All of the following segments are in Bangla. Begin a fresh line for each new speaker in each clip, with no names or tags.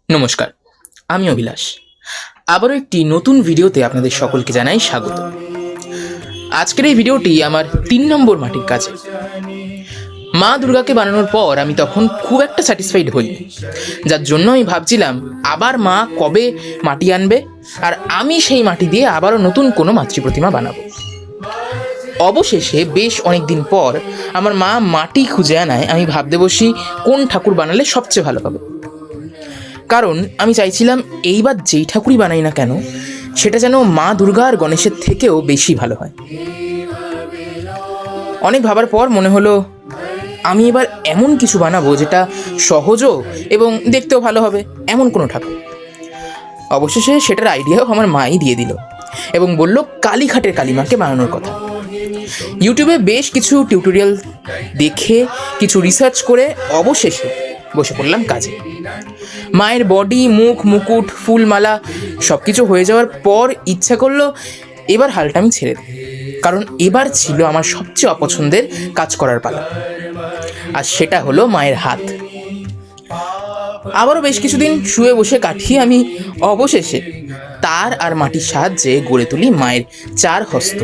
নমস্কার, আমি অভিলাষ। আবারও একটি নতুন ভিডিওতে আপনাদের সকলকে জানাই স্বাগত। আজকের এই ভিডিওটি আমার 3 নম্বর মাটির কাজে। মা দুর্গাকে বানানোর পর আমি তখন খুব একটা স্যাটিসফাইড হই, যার জন্য আমি ভাবছিলাম আবার মা কবে মাটি আনবে আর আমি সেই মাটি দিয়ে আবারও নতুন কোনো মাতৃ প্রতিমা বানাবো। অবশেষে বেশ অনেক দিন পর আমার মা মাটি খুঁজে আনায় আমি ভাবতে বসি কোন ঠাকুর বানালে সবচেয়ে ভালো হবে। কারণ আমি চাইছিলাম এইবার যেই ঠাকুরই বানাই না কেন সেটা যেন মা দুর্গা আর গণেশের থেকেও বেশি ভালো হয়। অনেক ভাবার পর মনে হলো আমি এবার এমন কিছু বানাবো যেটা সহজও এবং দেখতেও ভালো হবে, এমন কোনো ঠাকুর। অবশেষে সেটার আইডিয়াও আমার মাই দিয়ে দিল এবং বলল কালীঘাটের কালীমাকে বানানোর কথা। ইউটিউবে বেশ কিছু টিউটোরিয়াল দেখে কিছু রিসার্চ করে অবশেষে বসে পড়লাম কাজে। মায়ের বডি, মুখ, মুকুট, ফুলমালা সব কিছু হয়ে যাওয়ার পর ইচ্ছা করলো এবার হালটা আমি ছেড়ে দিই, কারণ এবার ছিল আমার সবচেয়ে অপছন্দের কাজ করার পালা, আর সেটা হলো মায়ের হাত। আবারও বেশ কিছুদিন শুয়ে বসে কাটিয়ে আমি অবশেষে তার আর মাটির সাহায্যে গড়ে তুলি মায়ের 4 হস্ত।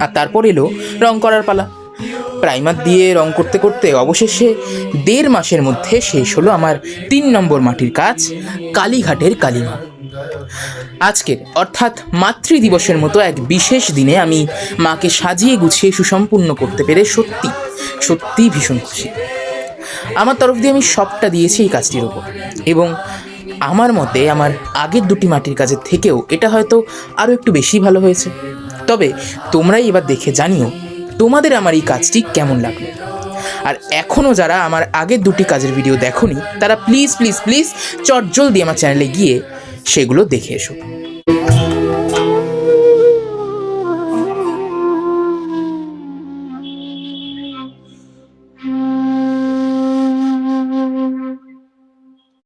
আর তারপর এলো রং করার পালা। প্রাইমার দিয়ে রং করতে করতে অবশেষে 1.5 মাসের মধ্যে শেষ হলো আমার 3 নম্বর মাটির কাজ, কালীঘাটের কালীমা। আজকের অর্থাৎ মাতৃ দিবসের মতো এক বিশেষ দিনে আমি মাকে সাজিয়ে গুছিয়ে সুসম্পূর্ণ করতে পেরে সত্যি ভীষণ খুশি। আমার তরফ দিয়ে আমি সবটা দিয়েছি এই কাজটির ওপর, এবং আমার মতে আমার আগের 2টি মাটির কাজের থেকেও এটা হয়তো আরও একটু বেশি ভালো হয়েছে। তবে তোমরাই এবার দেখে জানিও তোমাদের আমার এই কাজটি কেমন লাগলো। আর এখনও যারা আমার আগের 2টি কাজের ভিডিও দেখোনি তারা প্লিজ প্লিজ প্লিজ চটজলদি আমার চ্যানেলে গিয়ে সেগুলো দেখে এসো।